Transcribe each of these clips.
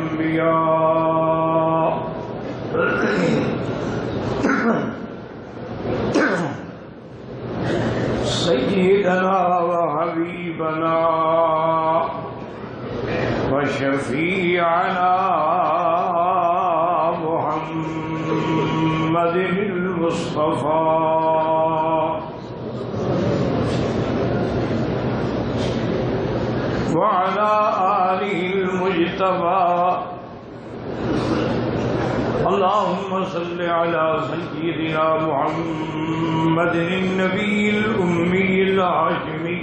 الأنبياء سيدنا وحبيبنا وشفيعنا محمد المصطفى وعلى آله المجتبى اللهم صل على سيدنا محمد النبي الأمي الهاشمي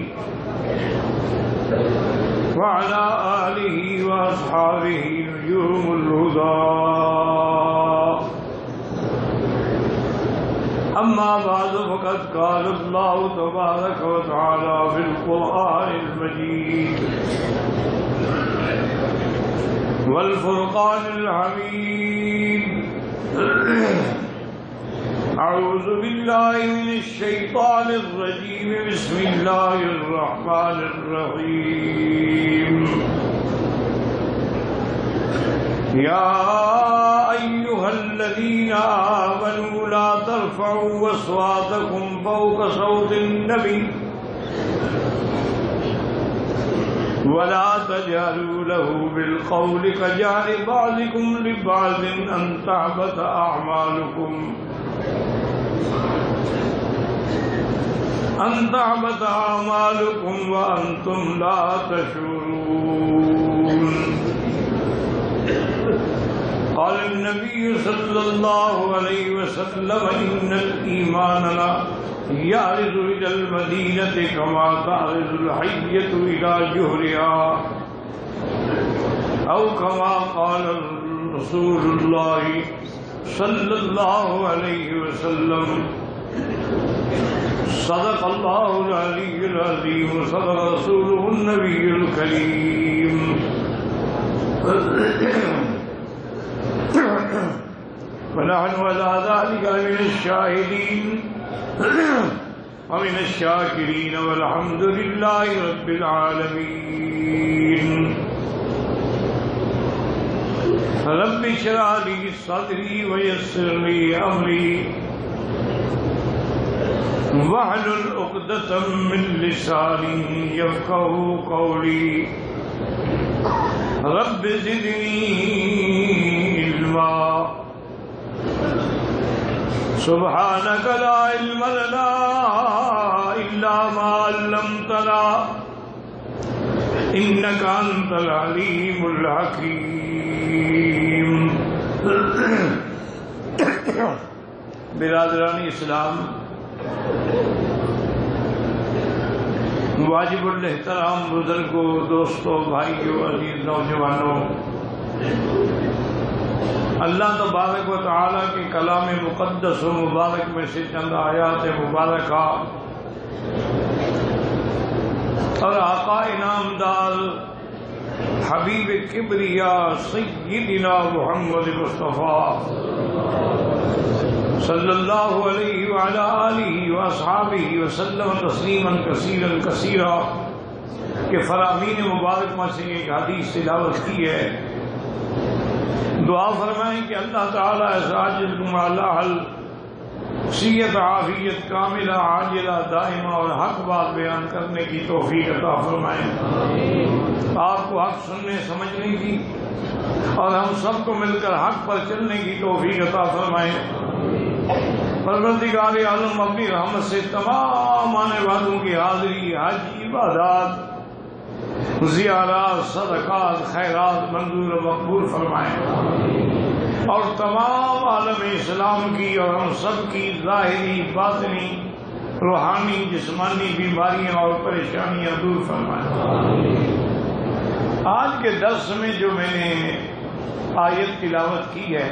وعلى آله وأصحابه نجوم الهدى. أما بعد فقد قال الله تبارك وتعالى في القرآن المجيد والفرقان الحميد: أعوذ بالله من الشيطان الرجيم بسم الله الرحمن الرحيم. يا أيها الذين آمنوا لا ترفعوا أصواتكم فوق صوت النبي ولا تجهروا له بالقول كجهر بعضكم لبعض أن تحبط أعمالكم وأنتم لا تشعرون. قال النبي صلى الله عليه وسلم: إن الإيمان لا يعرض إلى المدينة كما تعرض الحية إلى جحرها، أو كما قال رسول الله صلى الله عليه وسلم. صدق الله العلي العظيم وصدق رسوله النبي الكريم. ونحن على ذلك من الشاهدين ومن الشاكرين والحمد لله رب العالمين. رب اشرح لي صدري ويسر لي أمري واحلل عقدة من لساني يفقهوا قولي. رب زدني علما سبحانك لا علم لنا إلا ما علمتنا إنك أنت العليم الحكيم. برادران اسلام، واجب الاحترام بزرگوں، دوستوں، بھائیوں، عزیز نوجوانوں، اللہ تبارک و تعالیٰ کے کلام مقدس و مبارک میں سے چند آیات مبارکہ اور آقا انعامدار حبیب کبریا سیدنا محمد مصطفیٰ صلی اللہ علیہ وعلی آلہ واصحابہ وسلم تسلیما کثیرا کثیرا کے فرامین مبارک میں سے ایک حدیث تلاوت کی ہے. دعا فرمائیں کہ اللہ تعالیٰ عزاجل مالحل صحت عافیت کاملہ عاجلہ دائمہ اور حق بات بیان کرنے کی توفیق عطا فرمائیں. آپ کو حق سننے سمجھنے کی اور ہم سب کو مل کر حق پر چلنے کی توفیق عطا فرمائیں. پروردگار عالم اپنی رحمت سے تمام آنے والوں کی حاضری، حج، عبادات، زیارات، صدقات، خیرات منظور و مقبول فرمائیں، اور تمام عالم اسلام کی اور ہم سب کی ظاہری، باطنی، روحانی، جسمانی بیماریاں اور پریشانیاں دور فرمائیں. آج کے درس میں جو میں نے آیت تلاوت کی ہے،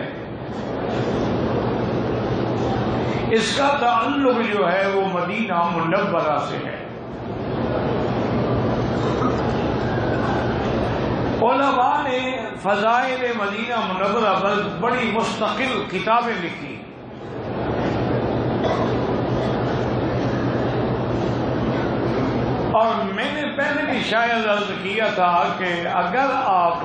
اس کا تعلق جو ہے وہ مدینہ منورہ سے ہے. علماء نے فضائل مدینہ منورہ پر بڑی مستقل کتابیں لکھی. اور میں نے پہلے بھی شاید عرض کیا تھا کہ اگر آپ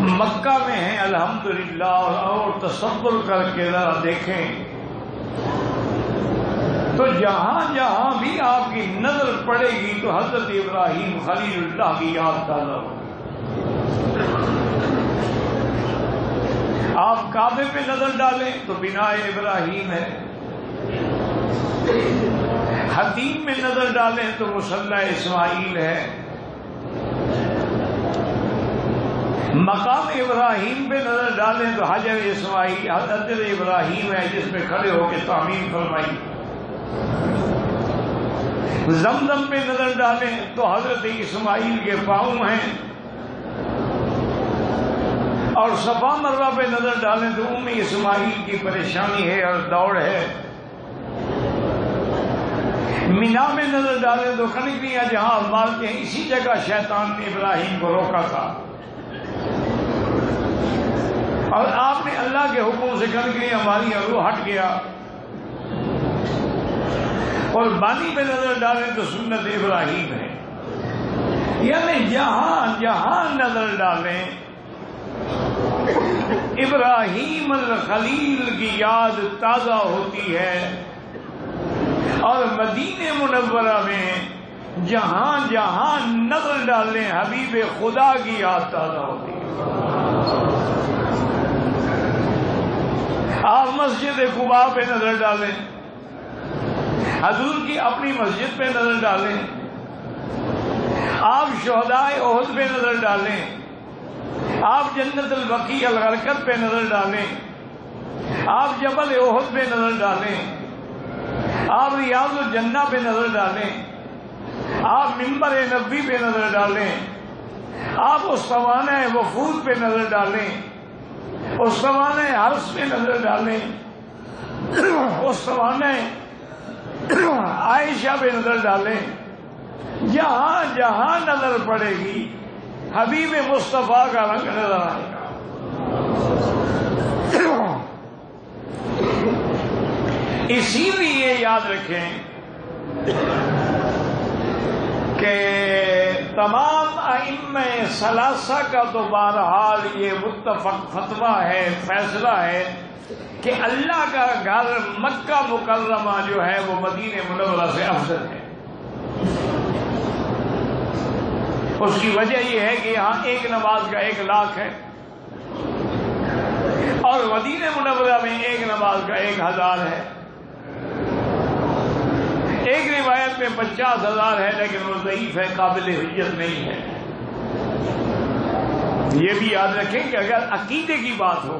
مکہ میں ہیں الحمدللہ، اور تصور کر کے ذرا دیکھیں تو جہاں جہاں بھی آپ کی نظر پڑے گی تو حضرت ابراہیم خلیل اللہ کی یاد تازہ ہو۔ آپ کعبے پہ نظر ڈالیں تو بنا ابراہیم ہے، حتیم میں نظر ڈالیں تو مصلی اسماعیل ہے، مقام ابراہیم پہ نظر ڈالیں تو حجر اسماعیل حضرت ابراہیم ہے جس پہ کھڑے ہو کے تعمیر فرمائی، زمزم پہ نظر ڈالیں تو حضرت اسماعیل کے پاؤں ہیں، اور صفا مروہ پہ نظر ڈالیں تو اسماعیل کی پریشانی ہے اور دوڑ ہے، مینا میں نظر ڈالیں تو کنکریاں جہاں مارتے ہیں اسی جگہ شیطان نے ابراہیم کو روکا تھا، اور آپ نے اللہ کے حکم سے کنکریاں ماری اور وہ ہٹ گیا، اور بانی پہ نظر ڈالیں تو سنت ابراہیم ہے، یعنی جہاں جہاں نظر ڈالیں ابراہیم الخلیل کی یاد تازہ ہوتی ہے، اور مدینہ منورہ میں جہاں جہاں نظر ڈالیں حبیب خدا کی یاد تازہ ہوتی ہے۔ آپ مسجد قباء پہ نظر ڈالیں، حضور کی اپنی مسجد پہ نظر ڈالیں، آپ شہداء احد پہ نظر ڈالیں، آپ جنت البقیع الغرقد پہ نظر ڈالیں، آپ جبل احد پہ نظر ڈالیں، آپ ریاض الجنہ پہ نظر ڈالیں، آپ منبر نبوی پہ نظر ڈالیں، آپ اسطوانہ وفود پہ نظر ڈالیں، اسطوانہ حرس پہ نظر ڈالیں، اسطوانہ عائشہ پہ نظر ڈالیں، جہاں جہاں نظر پڑے گی حبیب مصطفیٰ کا رنگ نظر آئے گا۔ اسی لیے یاد رکھیں کہ تمام ائمہ ثلاثہ کا تو بہرحال یہ متفق فتویٰ ہے، فیصلہ ہے کہ اللہ کا گھر مکہ مکرمہ جو ہے وہ مدینہ منورہ سے افضل ہے۔ اس کی وجہ یہ ہے کہ یہاں ایک نماز کا 1 لاکھ ہے، اور مدینہ منورہ میں ایک نماز کا 1000 ہے۔ ایک روایت میں 50,000 ہے لیکن وہ ضعیف ہے، قابل حجت نہیں ہے۔ یہ بھی یاد رکھیں کہ اگر عقیدے کی بات ہو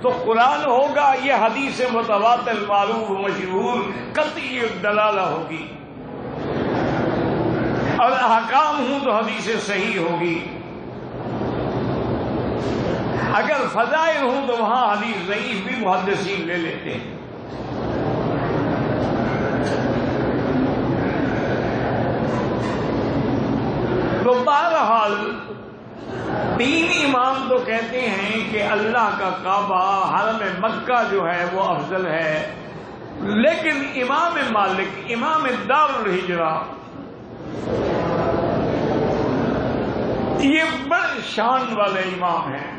تو قرآن ہوگا، یہ حدیث متواتر معروف مشہور قطعی دلالہ ہوگی، اور احکام ہوں تو حدیث صحیح ہوگی، اگر فضائل ہوں تو وہاں حدیث ضعیف بھی محدثین لے لیتے ہیں۔ تو بہرحال 3 امام تو کہتے ہیں کہ اللہ کا کعبہ حرم مکہ جو ہے وہ افضل ہے، لیکن امام مالک امام دار الہجرہ یہ بڑے شان والے امام ہیں،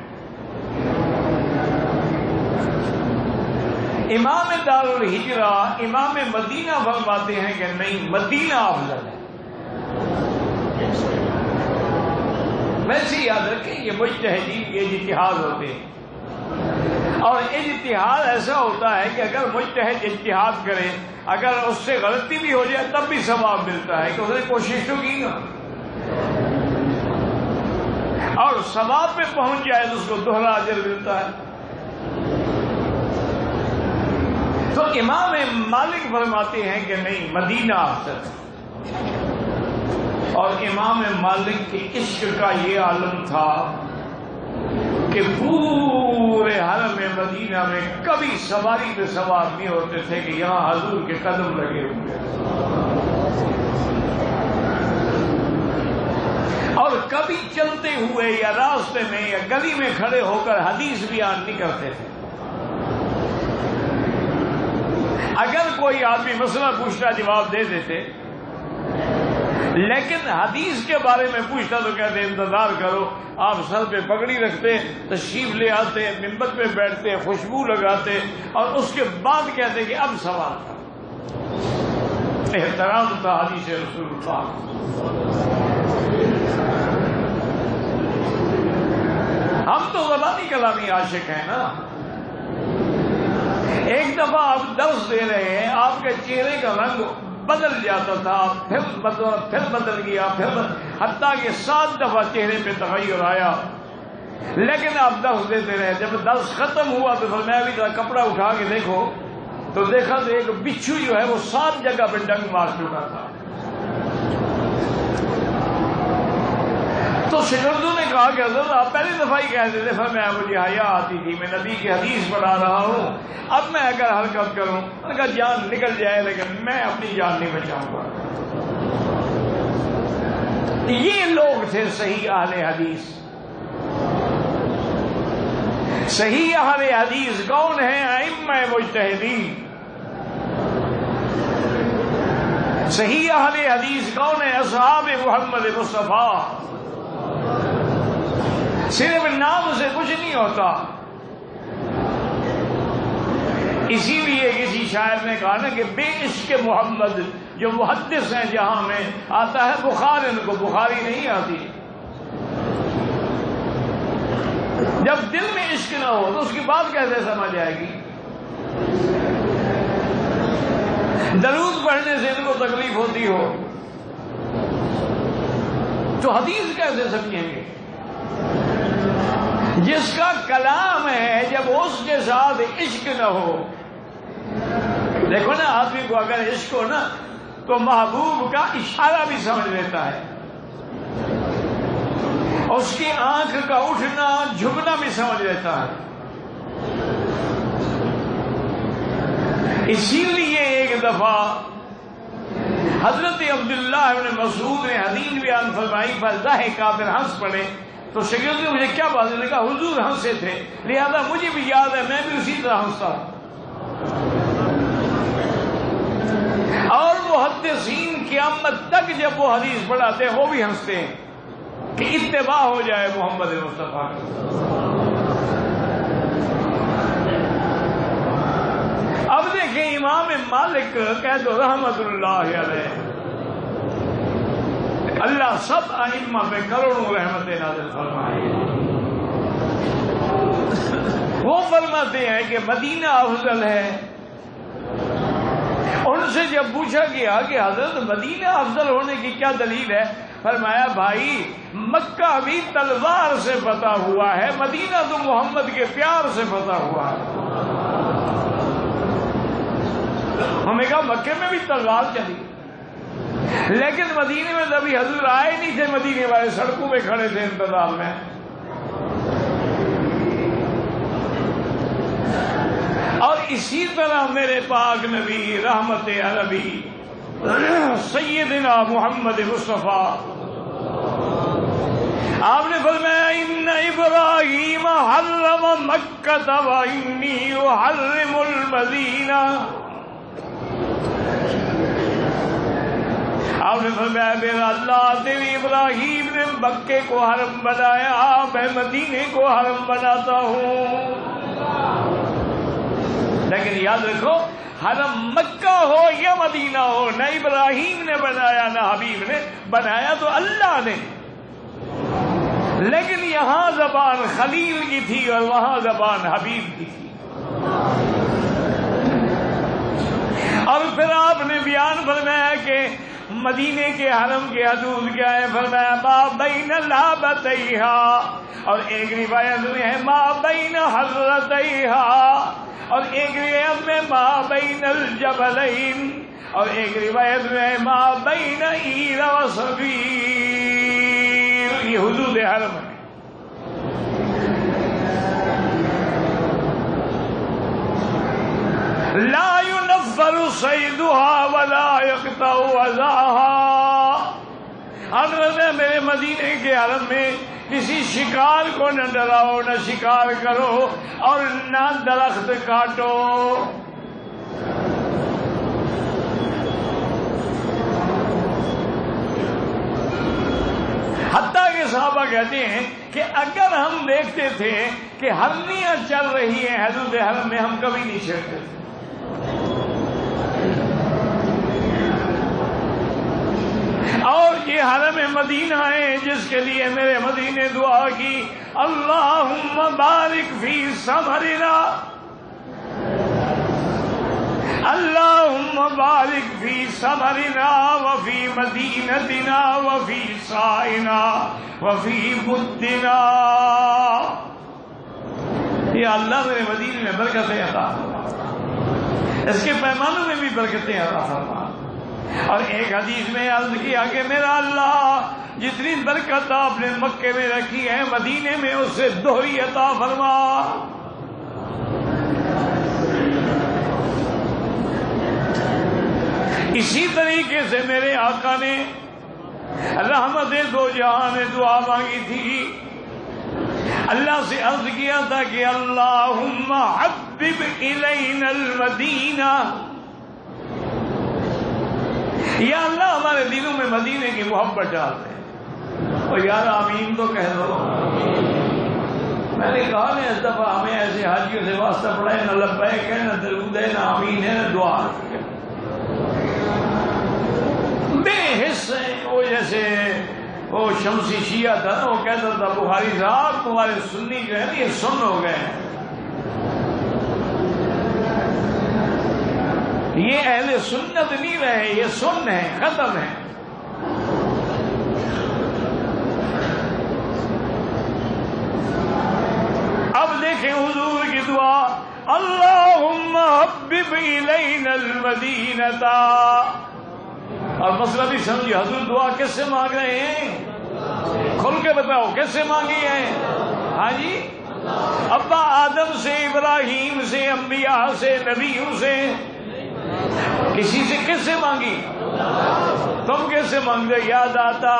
امام دار الہجرہ امام مدینہ فرماتے ہیں کہ نہیں، مدینہ افضل ہے۔ ویسے یاد رکھیں یہ مجتہدین کے اجتہاد ہوتے ہیں، اور اجتہاد ایسا ہوتا ہے کہ اگر مجتہد اجتہاد کرے، اگر اس سے غلطی بھی ہو جائے تب بھی ثواب ملتا ہے کہ اس نے کوشش تو کی نا، اور ثواب پہ پہنچ جائے تو اس کو دوہرا اجر ملتا ہے۔ تو امام مالک فرماتے ہیں کہ نہیں، مدینہ افضل ہے، اور امام مالک کے عشق کا یہ عالم تھا کہ پورے حرم مدینہ میں کبھی سواری پہ سوار نہیں ہوتے تھے کہ یہاں حضور کے قدم لگے ہوئے، اور کبھی چلتے ہوئے یا راستے میں یا گلی میں کھڑے ہو کر حدیث بیان نہیں کرتے تھے۔ اگر کوئی آدمی مسئلہ پوچھتا جواب دے دیتے، لیکن حدیث کے بارے میں پوچھتا تو کہتے انتظار کرو. آپ سر پہ پگڑی رکھتے, تشریف لے آتے, منبر پہ بیٹھتے, خوشبو لگاتے, اور اس کے بعد کہتے کہ اب سوال تھا. احترام تھا حدیث رسول اللہ. ہم تو زبانی کلامی عاشق ہیں نا. ایک دفعہ آپ درس دے رہے ہیں, آپ کے چہرے کا رنگ بدل جاتا تھا, پھر بدل گیا, حتیٰ کہ 7 دفعہ چہرے پہ تغیر آیا, لیکن آپ درس دیتے رہے. جب درس ختم ہوا تو فرمایا بھی ذرا کپڑا اٹھا کے دیکھو, تو دیکھا تو ایک بچھو جو ہے وہ 7 جگہ پہ ڈنگ مار چکا تھا. تو شاگردوں نے کہا کہ حضرت آپ پہلی دفعہ ہی کہتے تھے. فرمایا مجھے حیا آتی تھی, میں نبی کی حدیث پڑھا رہا ہوں, اب میں اگر حرکت کروں ان کا جان نکل جائے لیکن میں اپنی جان نہیں بچاؤں گا. یہ لوگ تھے صحیح اہل حدیث. صحیح اہل حدیث کون ہیں؟ ائمہ مجتہدین. صحیح اہل حدیث کون ہیں؟ اصحاب محمد مصطفیٰ. صرف نام سے کچھ نہیں ہوتا. اسی لیے کسی شاعر نے کہا نا کہ بے عشق محمد جو محدث ہیں جہاں میں آتا ہے بخار, ان کو بخاری نہیں آتی. جب دل میں عشق نہ ہو تو اس کی بات کیسے سمجھ آئے گی؟ درود پڑھنے سے ان کو تکلیف ہوتی ہو تو حدیث کیسے سمجھیں گے؟ جس کا کلام ہے جب اس کے ساتھ عشق نہ ہو. دیکھو نا, آدمی کو اگر عشق ہو نا تو محبوب کا اشارہ بھی سمجھ لیتا ہے, اس کی آنکھ کا اٹھنا جھکنا بھی سمجھ لیتا ہے. اسی لیے ایک دفعہ حضرت عبداللہ بن مسعود نے حدیث بیان فرمائی, فضاح کافر ہنس پڑے. تو شاگرد نے مجھے کیا بات ہے؟ کہا حضور ہنسے تھے لہذا مجھے بھی یاد ہے, میں بھی اسی طرح ہنستا. اور محدثین قیامت تک جب وہ حدیث پڑھاتے ہیں وہ بھی ہنستے ہیں کہ اتباع ہو جائے محمد مصطفیٰ کی. اب دیکھیں امام مالک کہہ دو رحمت اللہ علیہ, اللہ سب ائمہ پہ کروڑوں رحمتیں نازل فرمائے. وہ فرماتے ہیں کہ مدینہ افضل ہے. ان سے جب پوچھا گیا کہ حضرت مدینہ افضل ہونے کی کیا دلیل ہے, فرمایا بھائی مکہ بھی تلوار سے فتح ہوا ہے, مدینہ تو محمد کے پیار سے فتح ہوا ہے. ہمیں کہا مکے میں بھی تلوار چلی, لیکن مدینے میں کبھی حضور آئے نہیں تھے. مدینے والے سڑکوں میں کھڑے تھے انتظار میں. اور اسی طرح میرے پاک نبی رحمت عربی سیدنا محمد مصطفیٰ, آپ نے فرمایا ان ابراہیم حرم مکہ و انی احرم المدینہ. آپ نے فرمایا میرا اللہ تیری ابراہیم نے مکے کو حرم بنایا, میں مدینے کو حرم بناتا ہوں. لیکن یاد رکھو حرم مکہ ہو یا مدینہ ہو, نہ ابراہیم نے بنایا نہ حبیب نے بنایا, تو اللہ نے. لیکن یہاں زبان خلیل کی تھی اور وہاں زبان حبیب کی تھی. اور پھر آپ نے بیان فرمایا کہ مدینے کے حرم کے حدود کیا ہے, فرمایا ما بین لابتیہا, اور ایک روایت میں ہے ما بین حضرتیہا, اور ایک روایت میں ما بین الجبلین, اور ایک روایت میں ہے ما بین عیر و صغیر. یہ حدود حرم ہے. لا ينفر صيدها ولا يقطع وزاها. حضرت میرے مدینے کے حرم میں کسی شکار کو نہ ڈراؤ, نہ شکار کرو, اور نہ درخت کاٹو. حتیٰ کہ صحابہ کہتے ہیں کہ اگر ہم دیکھتے تھے کہ ہرنیاں چل رہی ہیں حدود حرم میں، ہم کبھی نہیں چھیڑتے تھے۔ اور یہ حرم مدینہ ہے جس کے لیے میرے مدینے دعا کی، اللہم بارک فی ثمرنا، اللہم بارک فی ثمرنا وفی مدینتنا وفی سائنا وفی مدنا۔ یا اللہ میرے مدینے میں برکتیں عطا فرما، اس کے پیمانوں میں بھی برکتیں عطا فرما۔ اور ایک حدیث میں عرض کیا کہ میرا اللہ جتنی برکت آپ نے مکے میں رکھی ہے مدینے میں اس سے دوہری عطا فرما۔ اسی طریقے سے میرے آقا نے رحمت دو جہاں میں دعا مانگی تھی، اللہ سے عرض کیا تھا کہ اللہم حبب الینا المدینہ، یا اللہ ہمارے دلوں میں مدینے کی محبت ڈال دے۔ اور یار آمین تو کہہ دو۔ میں نے کہا نا اس دفعہ ہمیں ایسے حاجیوں سے واسطہ پڑا ہے، نہ لبیک ہے، نہ درود ہے، نہ آمین ہے، نہ دعا ہے، بے حص ہیں۔ وہ جیسے وہ شمسی شیعہ تھا نا، وہ کہتا تھا بخاری صاحب تمہارے سنی جو ہے نا یہ سن ہو گئے ہیں، یہ اہل سنت نہیں رہے، یہ سن ہے، ختم ہے۔ اب دیکھیں حضور کی دعا، اللہم حبب الینا المدینہ، اور مسئلہ بھی سمجھیے، حضور دعا کس سے مانگ رہے ہیں؟ کھل کے بتاؤ کس سے مانگی ہے؟ ہاں جی، ابا آدم سے، ابراہیم سے، انبیاء سے، نبیوں سے، کسی سے کس سے مانگی؟ تم کس سے مانگ رہے؟ یا داتا،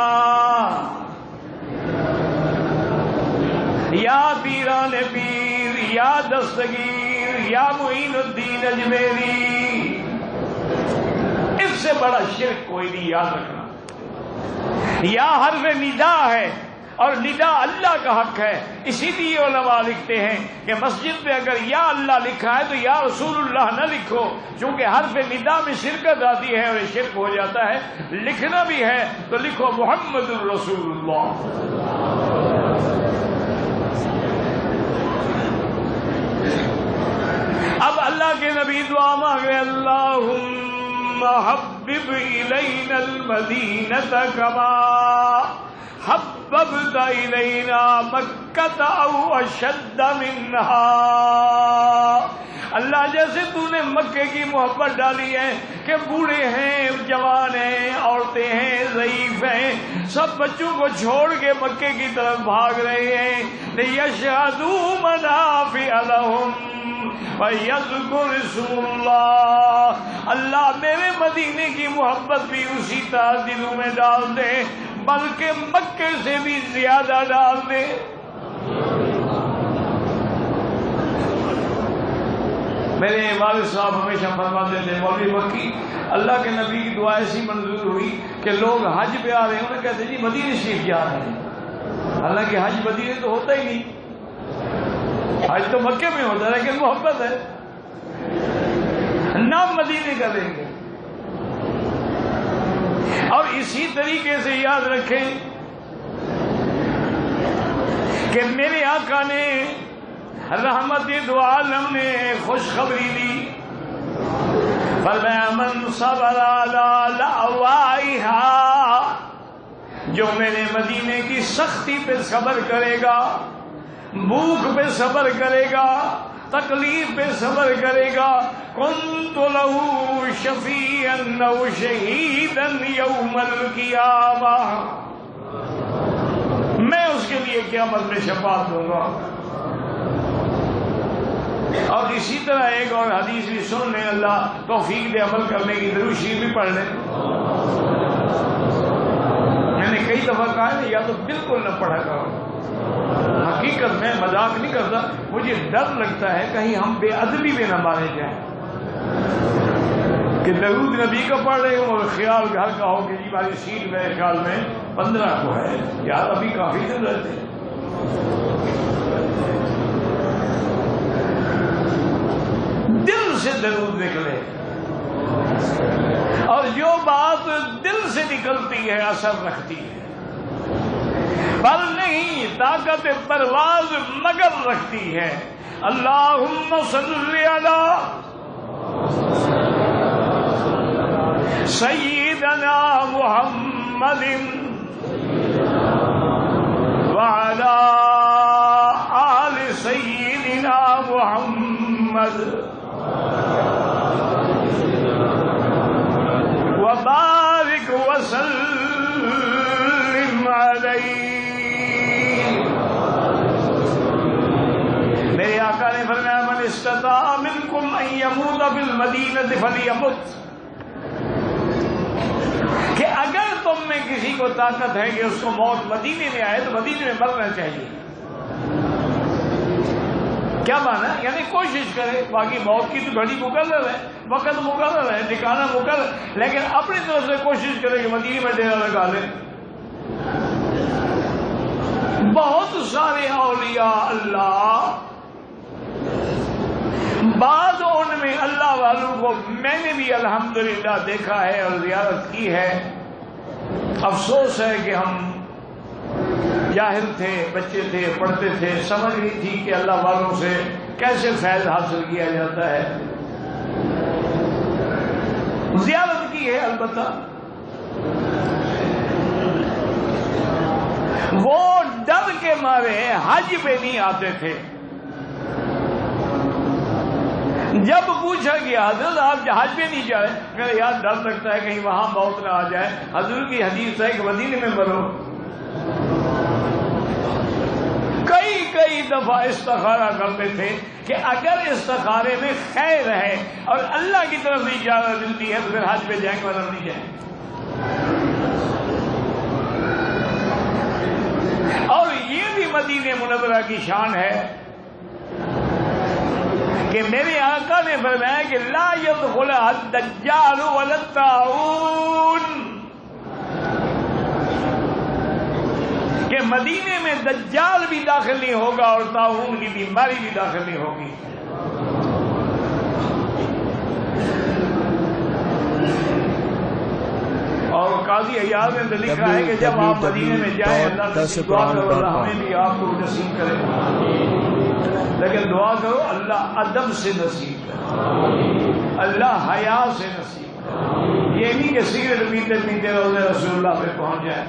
یا پیران پیر، یا دستگیر، یا معین الدین اجمیری۔ اس سے بڑا شرک کوئی نہیں، یاد رکھنا۔ یا حرف ندا ہے، اور ندا اللہ کا حق ہے، اسی لیے علماء لکھتے ہیں کہ مسجد میں اگر یا اللہ لکھا ہے تو یا رسول اللہ نہ لکھو، چونکہ حرف ندا میں شرکت آتی ہے اور یہ شرک ہو جاتا ہے۔ لکھنا بھی ہے تو لکھو محمد الرسول اللہ۔ اب اللہ کے نبی دعا مانگ رہے، اللہم حبب الینا المدینہ کما حببت الینا مکہ او اشد منہا۔ اللہ جیسے تو نے مکے کی محبت ڈالی ہے کہ بوڑھے ہیں، جوان ہیں، عورتیں ہیں، ضعیف ہیں، سب بچوں کو چھوڑ کے مکے کی طرف بھاگ رہے ہیں، لیشہدوا منافع لہم وَيَذْكُرُ اسْمَ اللَّهِ۔ اللہ میرے مدینے کی محبت بھی اسی طرح دلوں میں ڈال دے، بلکہ مکے سے بھی زیادہ ڈال دے۔ میرے والد صاحب ہمیشہ فرماتے تھے، مولوی مکی، اللہ کے نبی کی دعا ایسی منظور ہوئی کہ لوگ حج پہ آ رہے ہیں، انہیں کہتے جی مدینہ شریف جا رہے ہیں، حالانکہ حج مدینے تو ہوتا ہی نہیں، حج تو مکے میں ہوتا ہے، لیکن محبت ہے، نام مدینے کا لیں گے۔ اور اسی طریقے سے یاد رکھیں کہ میرے آقا نے رحمت دو عالم نے خوشخبری دی، فرمایا من صبر علی لأوائہا، جو میرے مدینے کی سختی پہ صبر کرے گا، بھوک پہ صبر کرے گا، تکلیف پہ صبر کرے گا، کنت لہ شفیعا او شہیدا یوم القیامہ، میں اس کے لیے قیامت میں شفاعت دوں گا۔ اور اسی طرح ایک اور حدیث بھی سن لیں، اللہ توفیق دے عمل کرنے کی، درود شریف بھی پڑھ لیں۔ میں نے کئی دفعہ کہا ہے یا تو بالکل نہ پڑھا کرو، حقیقت میں مذاق نہیں کرتا، مجھے ڈر لگتا ہے کہیں ہم بے ادبی میں نہ مارے جائیں، کہ درود نبی کا پڑھ رہے ہوں اور خیال گھر کا ہو کہ جی ہماری سیٹ میرے خیال میں 15 کو ہے، یار ابھی کافی دن رہتے ہیں۔ دل سے درود نکلے، اور جو بات دل سے نکلتی ہے اثر رکھتی ہے، پر نہیں طاقت پرواز مگر رکھتی ہے۔ اللہم صلی علی سیدنا محمد وعلی آل سیدنا محمد وبارک وسلم علیہ۔ میرے آقا نے فرمایا من استطاع منکم ان یموت بالمدینہ فلیمت، کہ اگر تم میں کسی کو طاقت ہے کہ اس کو موت مدینے میں آئے تو مدینے میں مرنا چاہیے۔ کیا مانا؟ یعنی کوشش کرے، باقی موت کی تو گھڑی مقرر ہے، وقت مقرر ہے، ٹھکانہ مقرر، لیکن اپنی طرف سے کوشش کرے کہ مدینے میں ڈیرا لگا لے۔ بہت سارے اولیاء اللہ، بعض ان میں اللہ والوں کو میں نے بھی الحمدللہ دیکھا ہے اور زیارت کی ہے۔ افسوس ہے کہ ہم جاہل تھے، بچے تھے، پڑھتے تھے، سمجھ نہیں تھی کہ اللہ والوں سے کیسے فیض حاصل کیا جاتا ہے۔ زیارت کی ہے البتہ، وہ ڈر کے مارے حج پہ نہیں آتے تھے۔ جب پوچھا گیا حضرت آپ جہاز پہ نہیں جائے، میرا یاد ڈر لگتا ہے کہیں وہاں موت نہ آ جائے۔ حضور کی حدیث ہے کہ مدینے میں مرو۔ کئی دفعہ استخارہ کرتے تھے کہ اگر استخارے میں خیر ہے اور اللہ کی طرف سے اجازت ملتی ہے تو پھر حج پہ جائیں گے ورنہ نہیں جائیں۔ اور یہ بھی مدینہ منورہ کی شان ہے کہ میرے آقا نے فرمایا کہ لا يدخل الدجال ولا الطاعون، کہ مدینے میں دجال بھی داخل نہیں ہوگا اور طاعون کی بیماری بھی داخل نہیں ہوگی۔ اور قاضی عیاض نے لکھا ہے کہ جب آپ مدینے میں جائیں اللہ سے دعا کرو اللہ ہمیں بھی آپ کو نصیب کرے، لیکن دعا کرو اللہ ادب سے نصیب کرے، اللہ حیا سے نصیب کرے۔ یہ نہیں کہ سگریٹ پیتے پیتے روزے رسول اللہ پہ پہنچ جائے،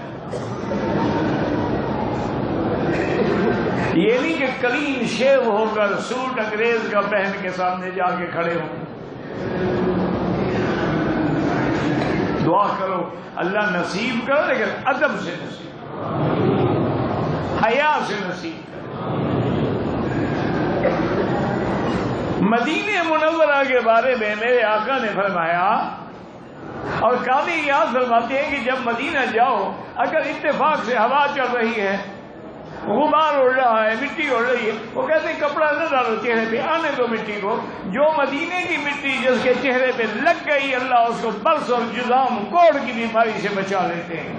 یہ نہیں کہ کلین شیو ہو کر سوٹ انگریز کا پہن کے سامنے جا کے کھڑے ہوں۔ دعا کرو اللہ نصیب کرو، لیکن ادب سے نصیب، حیا سے نصیب کرو۔ مدینہ منورہ کے بارے میں میرے آقا نے فرمایا، اور قاضی عیاض فرماتے ہیں کہ جب مدینہ جاؤ اگر اتفاق سے ہوا چل رہی ہے، غبار اڑ رہا ہے، مٹی اڑ رہی ہے، وہ کہتے ہیں کپڑا نہ ڈالو چہرے پہ، آنے دو مٹی کو۔ جو مدینے کی مٹی جس کے چہرے پہ لگ گئی اللہ اس کو برس اور جذام کوڑ کی بیماری سے بچا لیتے ہیں۔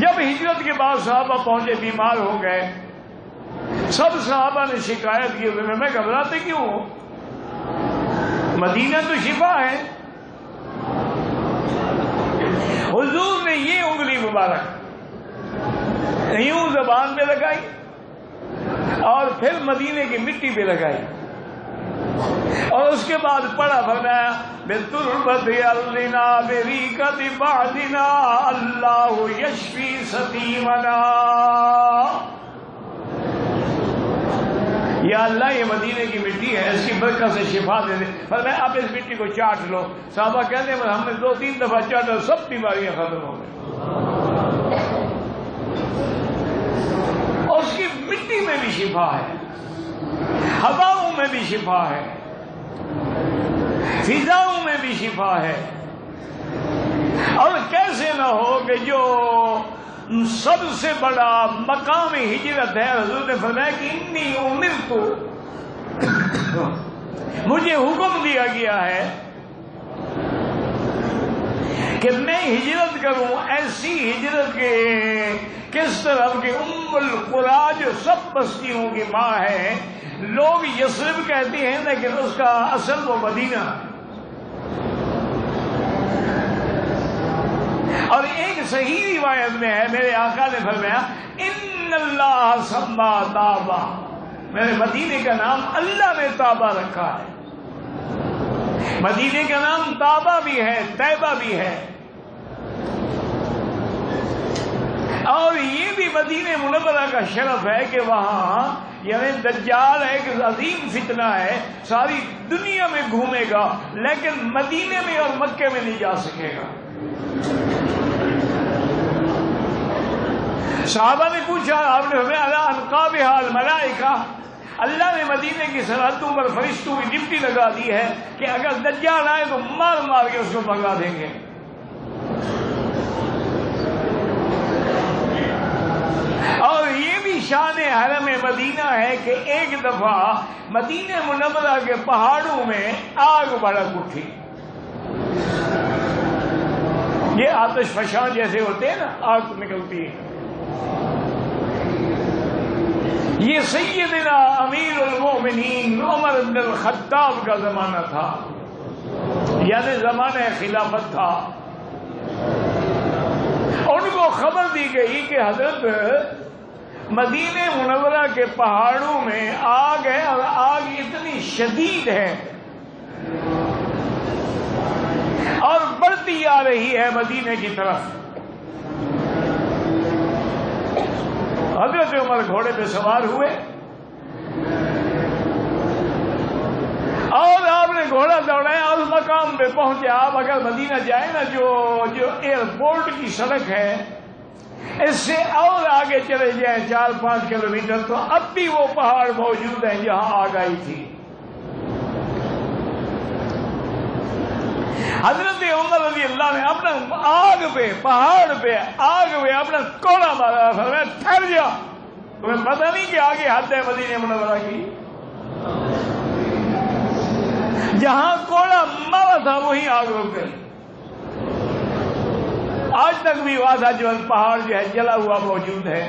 جب ہجرت کے بعد صحابہ پہنچے بیمار ہو گئے، سب صحابہ نے شکایت کی میں گھبراتے کیوں ہوں، مدینہ تو شفا ہے۔ حضور نے یہ انگلی مبارک یوں زبان پہ لگائی اور پھر مدینے کی مٹی پہ لگائی، اور اس کے بعد پڑھا فرمایا بِالتُرْبَةِ أَرْضِنَا بِرِيقَةِ بَعْدِنَا اللَّهُ يَشْفِي سَقِيمَنَا۔ یا اللہ یہ مدینے کی مٹی ہے، اس کی برکت سے شفا دے دے۔ فرمایا آپ اس مٹی کو چاٹ لو۔ صحابہ کہتے ہیں ہم نے 2-3 دفعہ چاٹا، سب بیماریاں ختم ہو گئی۔ اور اس کی مٹی میں بھی شفا ہے، ہواؤں میں بھی شفا ہے، فضاؤں میں بھی شفا ہے۔ اور کیسے نہ ہو کہ جو سب سے بڑا مقام ہجرت ہے. حضور نے فرمایا کہ انی امرت، مجھے حکم دیا گیا ہے کہ میں ہجرت کروں، ایسی ہجرت کے کس طرح کہ ام القری جو سب بستیوں کی ماں ہے، لوگ یثرب کہتے ہیں لیکن اس کا اصل وہ مدینہ. اور ایک صحیح روایت میں ہے میرے آقا نے فرمایا ان اللہ سما طابہ، میرے مدینے کا نام اللہ نے طابہ رکھا ہے. مدینے کا نام طابہ بھی ہے، طیبہ بھی ہے. اور یہ بھی مدینہ منورہ کا شرف ہے کہ وہاں یعنی دجال ہے کہ عظیم فتنہ ہے، ساری دنیا میں گھومے گا لیکن مدینے میں اور مکے میں نہیں جا سکے گا. صحابہ نے پوچھا، آپ نے ہمیں اللہ انقابھا الملائکہ، اللہ نے مدینے کی سرحدوں پر فرشتوں کی ڈپٹی لگا دی ہے کہ اگر دجال آئے تو مار مار کے اس کو بھگا دیں گے. اور یہ بھی شان حرم مدینہ ہے کہ ایک دفعہ مدینہ منورہ کے پہاڑوں میں آگ بھڑک اٹھی. یہ آتش فشاں جیسے ہوتے ہیں نا، آگ نکلتی ہے. یہ سیدنا امیر المومنین عمر بن الخطاب کا زمانہ تھا، یعنی زمانہ خلافت تھا. ان کو خبر دی گئی کہ حضرت مدینہ منورہ کے پہاڑوں میں آگ ہے اور آگ اتنی شدید ہے اور بڑھتی آ رہی ہے مدینے کی طرف. حضرت عمر گھوڑے پہ سوار ہوئے اور آپ نے گھوڑا دوڑایا اور مقام پہ پہنچے. آپ اگر مدینہ جائیں نا، جو ایئرپورٹ کی سڑک ہے اس سے اور آگے چلے جائیں 4-5 کلومیٹر تو اب بھی وہ پہاڑ موجود ہیں جہاں آگ آئی تھی. حضرت عمر رضی اللہ نے اپنا آگ پہ، پہاڑ پہ آگ پہ اپنا کوڑا مارا. فرمایا ٹھہر جا، تمہیں پتہ نہیں کہ آگے حد ہے مدینہ منورہ کی. جہاں کوڑا مارا تھا وہی آگ رک گئی. آج تک بھی وادھا جبل پہاڑ جو ہے جلا ہوا موجود ہے.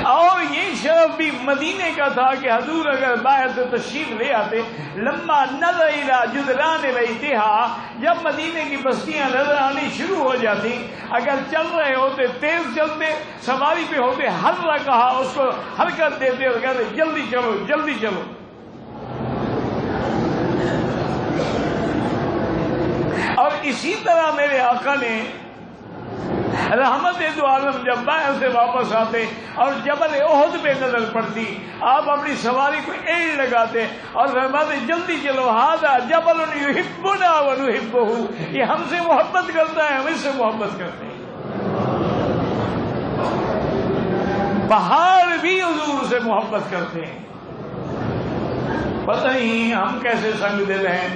اور یہ شرف بھی مدینے کا تھا کہ حضور اگر باہر سے تشریف لے آتے، لما نظر الی جدران بیتہا، جب مدینے کی بستیاں نظر آنی شروع ہو جاتی، اگر چل رہے ہوتے تیز چلتے، سواری پہ ہوتے ہر کہا اس کو حرکت دیتے اور کہتے جلدی چلو جلدی چلو. اور اسی طرح میرے آقا نے رحمت دو عالم جب باہر سے واپس آتے اور جبل احد پہ نظر پڑتی، آپ اپنی سواری کو ایڑ لگاتے اور فرماتے جلدی چلو، ھذا جبل یحبنا ونحبہ، یہ ہم سے محبت کرتا ہے، ہم اس سے محبت کرتے ہیں. پہاڑ بھی حضور سے محبت کرتے ہیں. پتہ نہیں ہم کیسے سنگ دل ہیں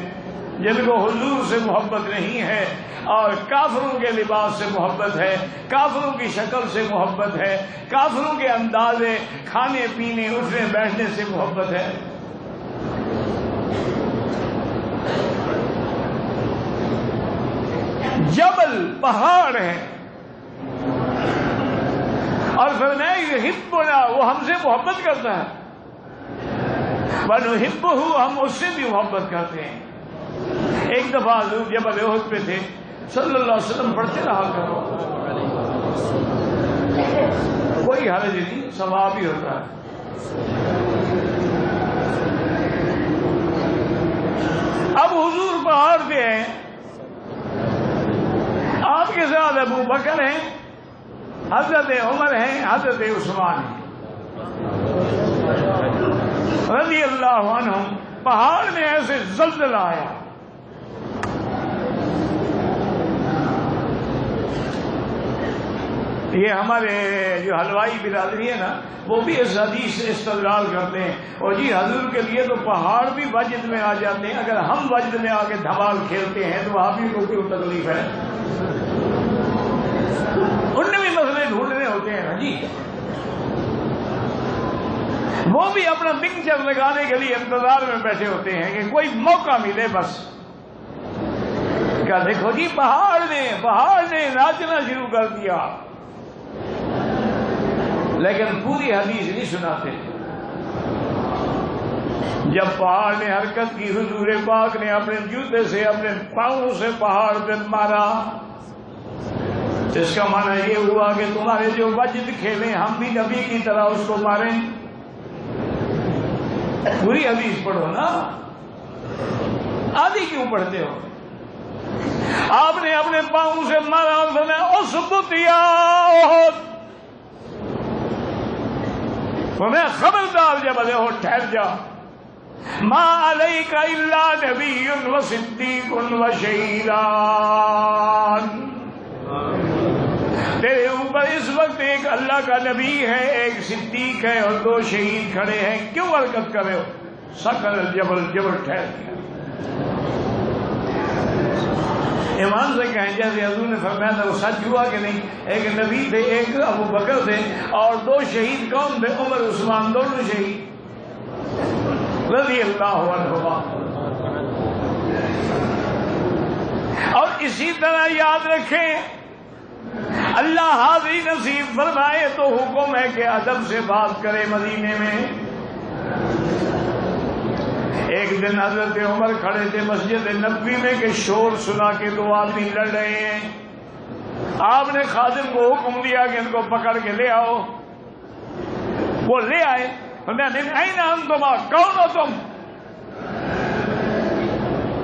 جن کو حضور سے محبت نہیں ہے اور کافروں کے لباس سے محبت ہے، کافروں کی شکل سے محبت ہے، کافروں کے اندازے کھانے پینے اٹھنے بیٹھنے سے محبت ہے. جبل پہاڑ ہے اور فرمایا یحبنا، وہ ہم سے محبت کرتا ہے، ونحبہ، ہم اس سے بھی محبت کرتے ہیں. ایک دفعہ حضور جبل احد پہ تھے، صلی اللہ علیہ وسلم پڑھتے رہا کرو، کوئی حرج نہیں، ثواب ہی ہوتا ہے. اب حضور پہاڑ پہ ہیں، آپ کے ساتھ ابو بکر ہیں، حضرت عمر ہیں، حضرت عثمان ہیں رضی اللہ عنہم. پہاڑ میں ایسے زلزلہ آیا، یہ ہمارے جو حلوائی برادری ہے نا وہ بھی اس حدیث سے استدلال کرتے ہیں، اور جی حضور کے لیے تو پہاڑ بھی وجد میں آ جاتے ہیں، اگر ہم وجد میں آ کے دھمال کھیلتے ہیں تو وہاں بھی کو کیوں تکلیف ہے. وہ بھی اپنا پکچر لگانے کے لیے انتظار میں بیٹھے ہوتے ہیں کہ کوئی موقع ملے بس. کیا دیکھو جی پہاڑ نے ناچنا شروع کر دیا، لیکن پوری حدیث نہیں سناتے. جب پہاڑ نے حرکت کی، حضور پاک نے اپنے جوتے سے اپنے پاؤں سے پہاڑ پہ مارا، اس کا معنی یہ ہوا کہ تمہارے جو وجد کھیلیں ہم بھی نبی کی طرح اس کو ماریں. پوری حدیث پڑھو نا، آدھی کیوں پڑھتے ہو؟ آپ نے اپنے پاؤں سے مارا اور فرمایا اسکت یا احد، فرمایا خبردار جبل احد ٹھہر جا، ما علیک الا نبی و صدیق و شہیدان، تیرے اوپر اس وقت ایک اللہ کا نبی ہے، ایک صدیق ہے اور 2 شہید کھڑے ہیں، کیوں حرکت کر رہے ہو؟ سکن الجبل، جبل ٹھہر گیا. ایمان سے کہیں جیسے حضور نے فرمایا تھا وہ سچ ہوا کہ نہیں؟ ایک نبی تھے، ایک ابو بکر تھے، اور 2 شہید کون تھے؟ عمر عثمان، دونوں شہید رضی اللہ عنہما. اور اسی طرح یاد رکھیں، اللہ حاضری نصیب فرمائے تو حکم ہے کہ ادب سے بات کرے. مدینے میں ایک دن حضرت عمر کھڑے تھے مسجد نبوی میں کہ شور سنا کے 2 آدمی لڑ رہے ہیں. آپ نے خادم کو حکم دیا کہ ان کو پکڑ کے لے آؤ. وہ لے آئے. این انتما، کون ہو تم؟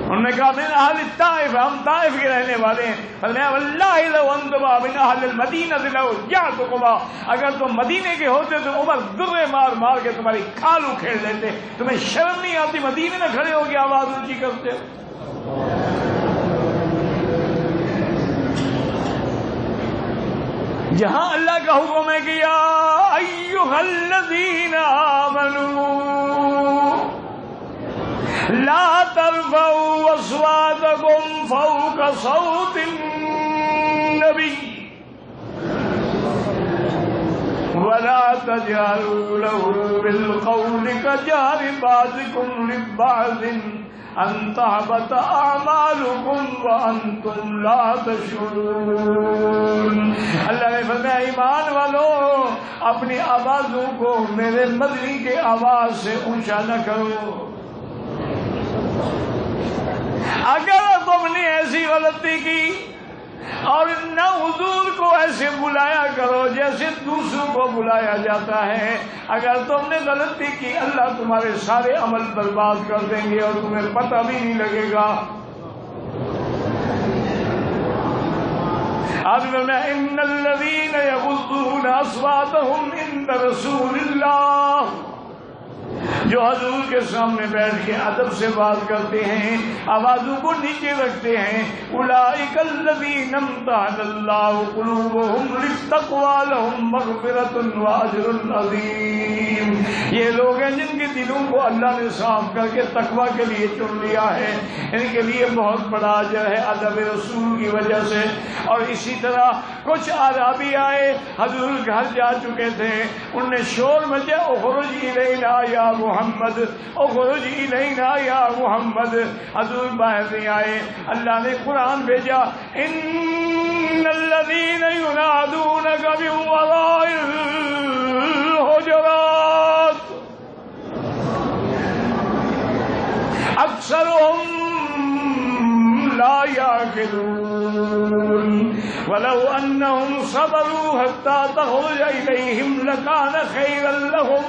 انہوں نے کہا من اہل الطائف، ہم طائف کے رہنے والے ہیں. فرمایا واللہ لو انتما من اہل المدینہ لو جعتکما، اگر تم مدینے کے ہوتے تو عمر درے مار مار کے تمہاری کھال اکھیڑ لیتے. تمہیں شرم نہیں آتی مدینے میں کھڑے ہو کے آواز اونچی کرتے ہو؟ جہاں اللہ کا حکم ہے کہ یا ایھا الذین آمنوا لا ترفعوا اصواتکم فوق صوت النبی ولا تجهروا له بالقول كجهر بعضكم لبعض ان تحبط اعمالكم وانتم لا تشعرون. اللہ نے فرمایا ایمان والو اپنی آوازوں کو میرے مدنی کے آواز سے اونچا نہ کرو. اگر تم نے ایسی غلطی کی اور نہ حضور کو ایسے بلایا کرو جیسے دوسروں کو بلایا جاتا ہے. اگر تم نے غلطی کی اللہ تمہارے سارے عمل برباد کر دیں گے اور تمہیں پتہ بھی نہیں لگے گا. آج میں ان الذین یغضون اصواتهم عند رسول اللہ، جو حضور کے سامنے بیٹھ کے ادب سے بات کرتے ہیں، آوازوں کو نیچے رکھتے ہیں، اولئک الذین امتحن اللہ قلوبهم للتقوی لهم مغفرۃ واجر عظیم. یہ لوگ ہیں جن کے دلوں کو اللہ نے صاف کر کے تقوی کے لیے چن لیا ہے، ان کے لیے بہت بڑا اجر ہے ادب رسول کی وجہ سے. اور اسی طرح کچھ اعرابی آئے، حضور گھر جا چکے تھے، انہوں نے شور مچا اخرج الینا یا محمد، اخرج الینا یا محمد. حضور باہر نہیں آئے. اللہ نے قرآن بھیجا ان الذین ینادونک من وراء الحجرات اکثرهم لا یعقلون ولو انهم صبروا حتى تخرج الیہم لکان خیرا لهم.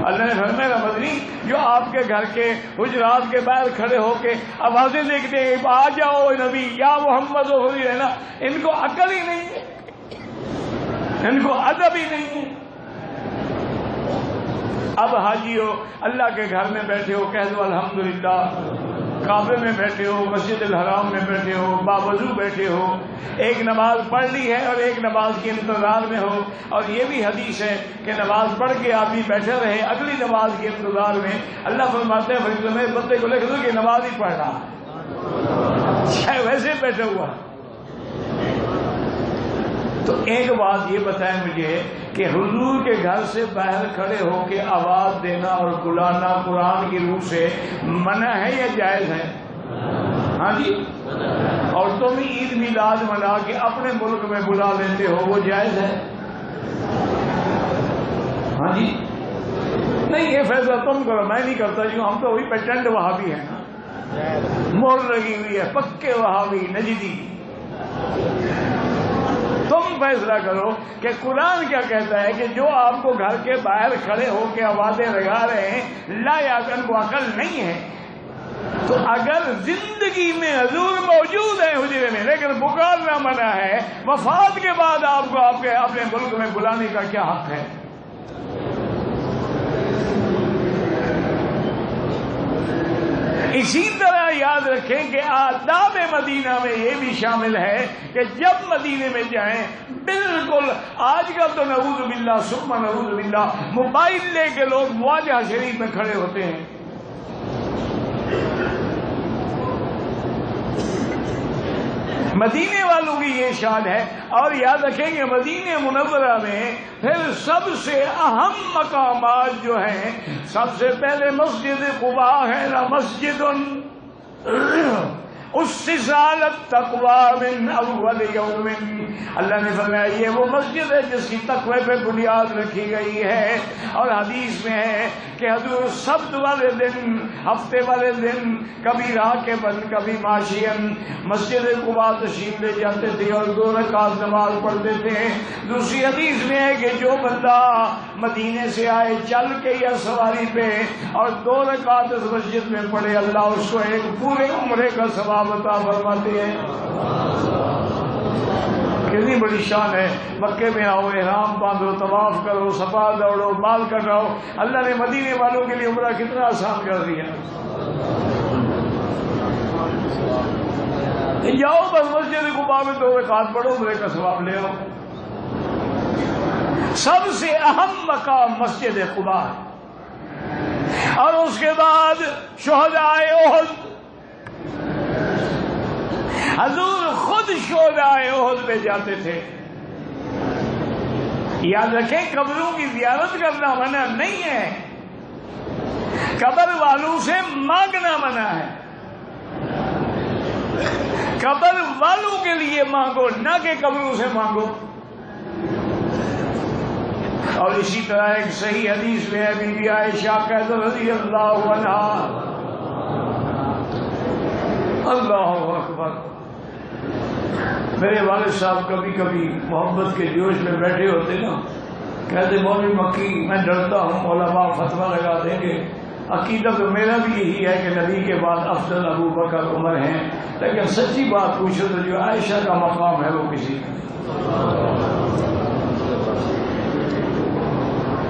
اللہ نے فرمایا مدنی جو آپ کے گھر کے حجرات کے باہر کھڑے ہو کے آوازیں دیکھتے ہیں آ جاؤ نبی یا محمد ہو رہی ہے نا، ان کو عقل ہی نہیں ہے، ان کو ادب ہی نہیں ہے. اب حاجی ہو اللہ کے گھر میں بیٹھے ہو، کہہ دو الحمدللہ. کعبے میں بیٹھے ہو، مسجد الحرام میں بیٹھے ہو، باوضو بیٹھے ہو، ایک نماز پڑھ لی ہے اور ایک نماز کے انتظار میں ہو. اور یہ بھی حدیث ہے کہ نماز پڑھ کے آدمی بیٹھے رہے اگلی نماز کے انتظار میں. اللہ فرماتے ہیں فرشتوں میں بندے کو لکھ دو کہ نماز ہی پڑھ رہا، چاہے ویسے بیٹھا ہوا. تو ایک بات یہ بتائیں مجھے کہ حضور کے گھر سے باہر کھڑے ہو کے آواز دینا اور بلانا قرآن کی روح سے منع ہے یا جائز ہے؟ ہاں جی. اور تم عید میلاد منا کے اپنے ملک میں بلا لیتے ہو، وہ جائز ہے؟ ہاں جی. نہیں، یہ فیصلہ تم کرو، میں نہیں کرتا. جو ہم تو وہی پیٹنٹ وہابی ہیں نا، مور لگی ہوئی ہے، پکے وہابی نجدی. تم فیصلہ کرو کہ قرآن کیا کہتا ہے کہ جو آپ کو گھر کے باہر کھڑے ہو کے آوازیں لگا رہے ہیں لا یعقل کو عقل نہیں ہے. تو اگر زندگی میں حضور موجود ہے حجرے میں لیکن پکارنا منع ہے، وفات کے بعد آپ کو آپ کے اپنے ملک میں بلانے کا کیا حق ہے؟ اسی طرح یاد رکھیں کہ آداب مدینہ میں یہ بھی شامل ہے کہ جب مدینے میں جائیں بالکل، آج کل تو نعوذ باللہ ثم نعوذ باللہ موبائل لے کے لوگ مواجہہ شریف میں کھڑے ہوتے ہیں. مدینے والوں کی یہ شان ہے. اور یاد رکھیں کہ مدینہ منورہ میں پھر سب سے اہم مقامات جو ہیں، سب سے پہلے مسجد قباء ہے نا، مسجد اسس علی التقوی من اول یوم. اللہ نے فرمایا یہ وہ مسجد ہے جس کی تقوی پہ بنیاد رکھی گئی ہے. اور حدیث میں ہے کہ حضور سبت والے دن، ہفتے والے دن، کبھی راکباً کبھی ماشیاً مسجد قباء تشریف لے جاتے تھے اور 2 رکعت نماز پڑھتے تھے. دوسری حدیث میں ہے کہ جو بندہ مدینے سے آئے چل کے یا سواری پہ اور 2 رکعت اس مسجد میں پڑھے، اللہ اس کو ایک پورے عمرے کا ثواب عطا فرماتے ہیں. کتنی بڑی شان ہے. مکے میں آؤ، احرام باندھو، طواف کرو، صفا دوڑو، مال کٹاؤ. اللہ نے مدینے والوں کے لیے عمرہ کتنا آسان کر دیا. جاؤ بس مسجد قباء میں 2 رکعت پڑھو، عمرے کا ثواب لے آؤ. سب سے اہم مقام مسجد قباء اور اس کے بعد شہدائے احد. حضور خود شہدائے احد پہ جاتے تھے. یاد رکھیں قبروں کی زیارت کرنا منع نہیں ہے، قبر والوں سے مانگنا منع ہے. قبر والوں کے لیے مانگو، نہ کہ قبروں سے مانگو. اور اسی طرح ایک صحیح حدیث میں ہے بی بی عائشہ کہتے رضی اللہ عنہا، اللہ اکبر، میرے والد صاحب کبھی کبھی محبت کے جوش میں بیٹھے ہوتے نا، کہتے مولوی مکی میں ڈرتا ہوں علماء فتویٰ لگا دیں گے. عقیدہ تو میرا بھی یہی ہے کہ نبی کے بعد افضل ابو بکر عمر ہیں، لیکن سچی بات پوچھو تو جو عائشہ کا مقام ہے وہ کسی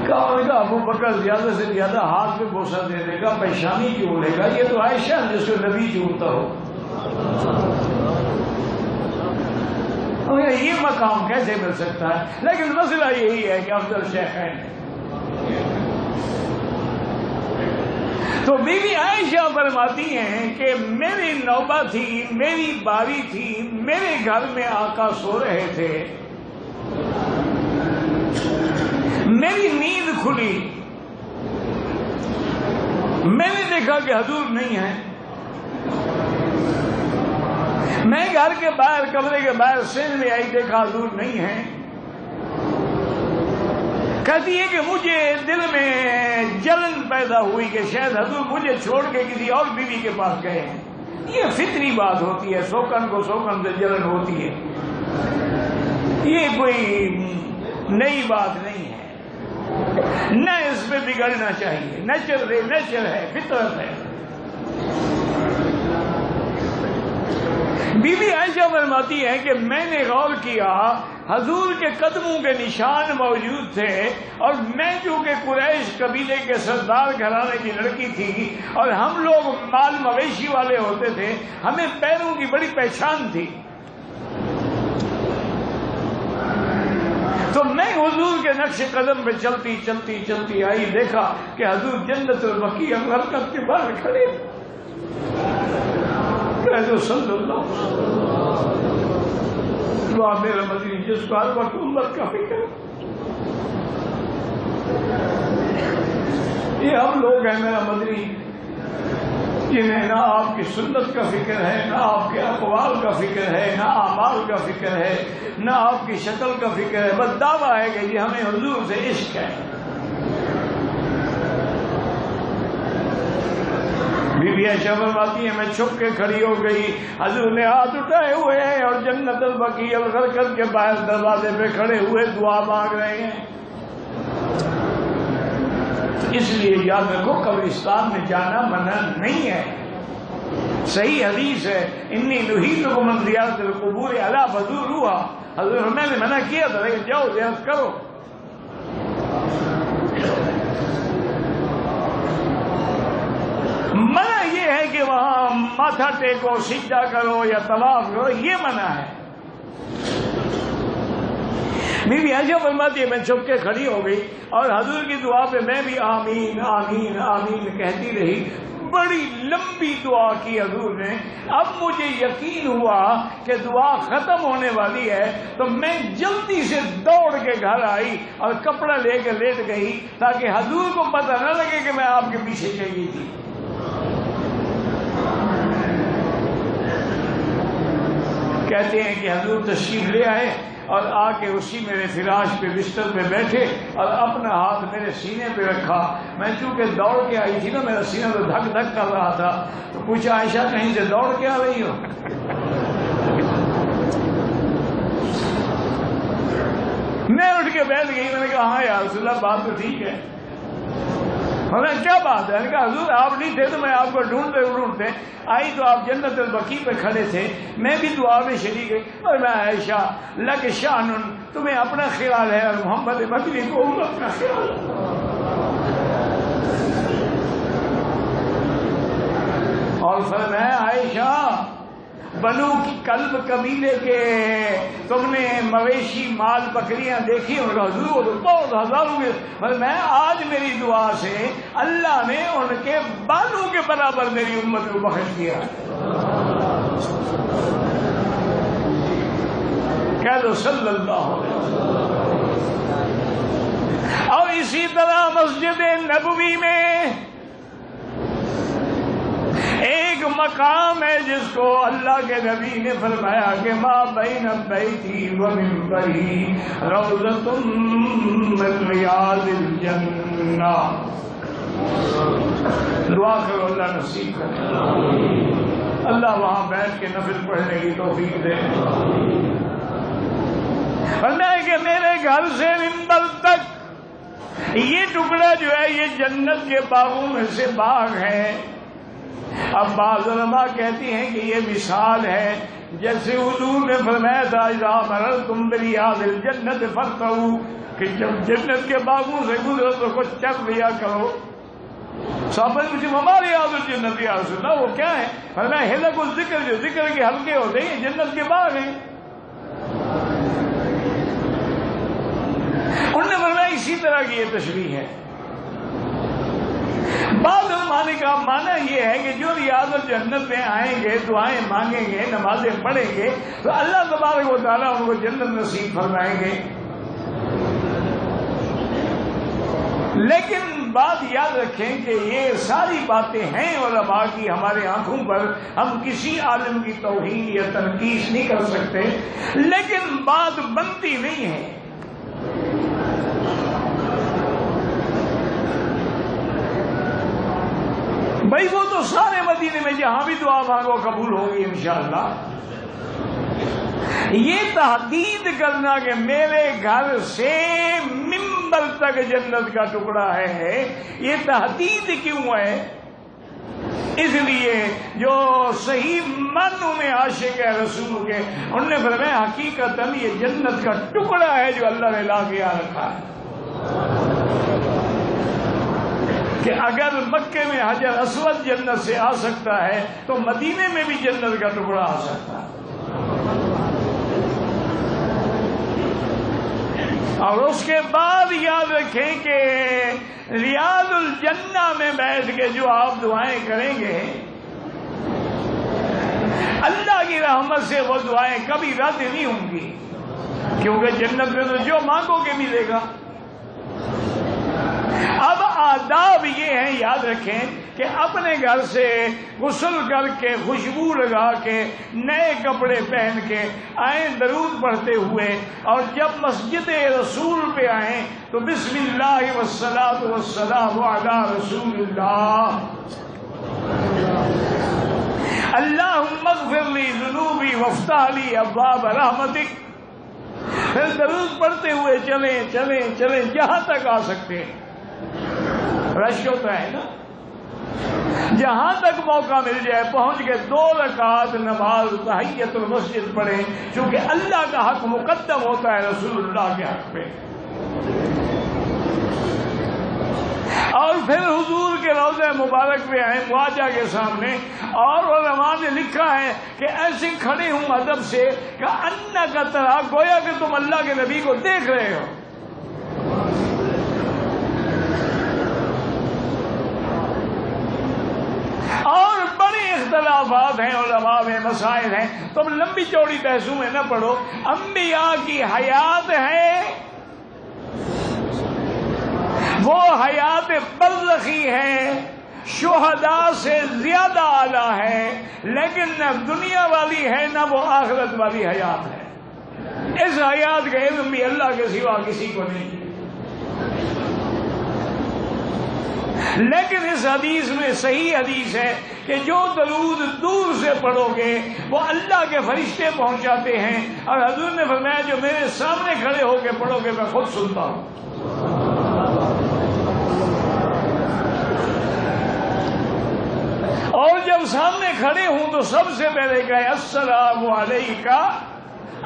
کا ابو بکر زیادہ سے زیادہ ہاتھ پہ بوسہ دے دے گا، پیشانی کیوں لے گا؟ یہ تو عائشہ جس کو نبی چونتا ہو. یہ مقام کیسے مل سکتا ہے؟ لیکن مسئلہ یہی ہے کہ افضل شیخین. تو بی بی عائشہ فرماتی ہیں کہ میری نوبت تھی، میری باری تھی، میرے گھر میں آقا سو رہے تھے، میری نیند کھلی، میں نے دیکھا کہ حضور نہیں ہے. میں گھر کے باہر، کمرے کے باہر سین میں آئی، دیکھا حضور نہیں ہے. کہتی ہے کہ مجھے دل میں جلن پیدا ہوئی کہ شاید حضور مجھے چھوڑ کے کسی اور بیوی کے پاس گئے ہیں. یہ فطری بات ہوتی ہے، سوکن کو سوکن سے جلن ہوتی ہے، یہ کوئی نئی بات نہیں ہے، نہ اس پہ بگڑنا چاہیے. نیچر ہے، فطرت ہے. بی بی عائشہ فرماتی ہے کہ میں نے غور کیا، حضور کے قدموں کے نشان موجود تھے، اور میں جو کہ قریش قبیلے کے سردار گھرانے کی لڑکی تھی اور ہم لوگ مال مویشی والے ہوتے تھے، ہمیں پیروں کی بڑی پہچان تھی. تو میں حضور کے نقش قدم پہ چلتی چلتی چلتی آئی، دیکھا کہ حضور جنت البقیع مرکز کے باہر کھڑے. صلی اللہ دعا میرا مدنی جس کو ہر وقت امت کا فکر. یہ ہم لوگ ہیں میرا مدنی جنہیں نہ آپ کی سنت کا فکر ہے، نہ آپ کے اقوال کا فکر ہے، نہ اعمال کا فکر ہے، نہ آپ کی شکل کا فکر ہے. بس دعویٰ ہے کہ یہ ہمیں حضور سے عشق ہے. بی بی عائشہ فرماتی ہیں میں چھپ کے کھڑی ہو گئی، حضور نے ہاتھ اٹھائے ہوئے ہیں اور جنت البقیع الغرقد کے باہر دروازے پہ کھڑے ہوئے دعا مانگ رہے ہیں. اس لیے یاد رکھو قبرستان میں جانا منع نہیں ہے. صحیح حدیث ہے انی نہیتکم عن زیارت القبور الا فزوروها. حضور میں نے منع کیا تھا لیکن جاؤ زیارت کرو. منع یہ ہے کہ وہاں ماتھا ٹیکو، سجدہ کرو یا طواف کرو، یہ منع ہے. بی بی عائشہ فرماتی ہے میں چھپ کے کھڑی ہو گئی اور حضور کی دعا پہ میں بھی آمین آمین آمین کہتی رہی. بڑی لمبی دعا کی حضور نے. اب مجھے یقین ہوا کہ دعا ختم ہونے والی ہے تو میں جلدی سے دوڑ کے گھر آئی اور کپڑا لے کے لیٹ گئی تاکہ حضور کو پتہ نہ لگے کہ میں آپ کے پیچھے چلی تھی. کہتے ہیں کہ حضور تشریف لے آئے اور آ کے اسی میرے فراش پہ بستر پہ بیٹھے اور اپنا ہاتھ میرے سینے پہ رکھا. میں چونکہ دوڑ کے آئی تھی نا، میرا سینہ تو دھک دھک کر رہا تھا، تو پوچھا عائشہ کہیں سے دوڑ کے آ رہی ہو؟ میں اٹھ کے بیٹھ گئی. میں نے کہا ہاں یا رسول اللہ بات تو ٹھیک ہے. کیا بات ہے؟ میں نے کہا حضور آپ نہیں تھے تو میں آپ کو ڈھونڈتے آئی تو آپ جنت البقیع پہ کھڑے تھے، میں بھی دعا میں شریک گئی. اور میں عائشہ لک شان، تمہیں اپنا خیال ہے اور محمد مدنی کو اپنا خیال ہے. اور فرمایا عائشہ بنو کی کلب قبیلے کے تم نے مویشی مال بکریاں دیکھی اور حضور بہت ہزاروں کے. میں آج میری دعا سے اللہ نے ان کے بالوں کے برابر میری امت کو بخش دیا. کہہ دو صلی اللہ علیہ وسلم. اور اسی طرح مسجد نبوی میں ایک مقام ہے جس کو اللہ کے نبی نے فرمایا کہ ما بین بیتی و منبری روضۃ من ریاض الجنہ. دعا کرو اللہ نصیب کرے، اللہ وہاں بیٹھ کے نفل پڑھنے کی توفیق دے. فرمایا کہ میرے گھر سے منبر تک یہ ٹکڑا جو ہے یہ جنت کے باغوں میں سے باغ ہے. اب بعض علماء کہتی ہیں کہ یہ مثال ہے جیسے حضور نے فرمایا تھا اذا مررتم بریاض الجنۃ فارتعوا، کہ جب جنت کے باغوں سے گزرو تو کچھ چل لیا کرو. صحابہ نے پوچھا وما ریاض الجنۃ یا رسول اللہ، وہ کیا ہے؟ فرمایا حلق الذکر، جو ذکر کے حلقے ہوتے ہیں جنت کے باغ ہیں. انہوں نے فرمایا اسی طرح کی یہ تشریح ہے. بعض علماء کا معنی یہ ہے کہ جو ریاض الجنت میں آئیں گے، دعائیں مانگیں گے، نمازیں پڑھیں گے تو اللہ تبارک و تعالیٰ ان کو جنت نصیب فرمائیں گے. لیکن بات یاد رکھیں کہ یہ ساری باتیں ہیں علماء کی، ہمارے آنکھوں پر ہم کسی عالم کی توہین یا تنقیص نہیں کر سکتے، لیکن بات بنتی نہیں ہے. بھائی وہ تو سارے مدینے میں جہاں بھی دعا مانگو قبول ہوگی انشاءاللہ. یہ تحدید کرنا کہ میرے گھر سے منبر تک جنت کا ٹکڑا ہے، یہ تحدید کیوں ہے؟ اس لیے جو صحیح معنوں میں عاشق ہے رسول کے، انہوں نے فرمایا حقیقتاً یہ جنت کا ٹکڑا ہے جو اللہ نے لا کے رکھا ہے. کہ اگر مکے میں حجر اسود جنت سے آ سکتا ہے تو مدینے میں بھی جنت کا ٹکڑا آ سکتا ہے. اور اس کے بعد یاد رکھیں کہ ریاض الجنہ میں بیٹھ کے جو آپ دعائیں کریں گے اللہ کی رحمت سے وہ دعائیں کبھی رد نہیں ہوں گی، کیونکہ جنت میں تو جو مانگو گے ملے گا۔ اب آداب یہ ہیں، یاد رکھیں کہ اپنے گھر سے غسل کر کے خوشبو لگا کے نئے کپڑے پہن کے آئیں درود پڑھتے ہوئے، اور جب مسجد رسول پہ آئیں تو بسم اللہ والصلاۃ والسلام علی رسول اللہ، اللہم اغفر لی ذنوبی وافتح لی ابواب رحمتک، پھر درود پڑھتے ہوئے چلیں چلیں چلیں جہاں تک آ سکتے ہیں۔ رش ہوتا ہے نا، جہاں تک موقع مل جائے پہنچ کے 2 رکعت نماز تحیت المسجد پڑھیں، چونکہ اللہ کا حق مقدم ہوتا ہے رسول اللہ کے حق پہ۔ اور پھر حضور کے روضہ مبارک پہ آئے خواجہ کے سامنے، اور علماء نے لکھا ہے کہ ایسے کھڑے ہوں ادب سے کہ انا کا طرح، گویا کہ تم اللہ کے نبی کو دیکھ رہے ہو۔ اور بڑے اختلافات ہیں علماء میں، مسائل ہیں، تم لمبی چوڑی بحثوں میں نہ پڑھو۔ انبیاء کی حیات ہے وہ حیات برزخی ہے، شہداء سے زیادہ اعلیٰ ہے، لیکن نہ دنیا والی ہے نہ وہ آخرت والی حیات ہے۔ اس حیات کا علم بھی اللہ کے سوا کسی کو نہیں۔ لیکن اس حدیث میں صحیح حدیث ہے کہ جو درود دور سے پڑھو گے وہ اللہ کے فرشتے پہنچاتے ہیں، اور حضور نے فرمایا جو میرے سامنے کھڑے ہو کے پڑھو گے میں خود سنتا ہوں۔ اور جب سامنے کھڑے ہوں تو سب سے پہلے کہے السلام علیکہ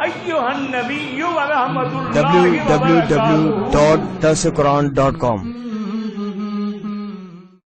ایھا النبی ورحمۃ اللہ وبرکاتہ۔ www.darsulquran.com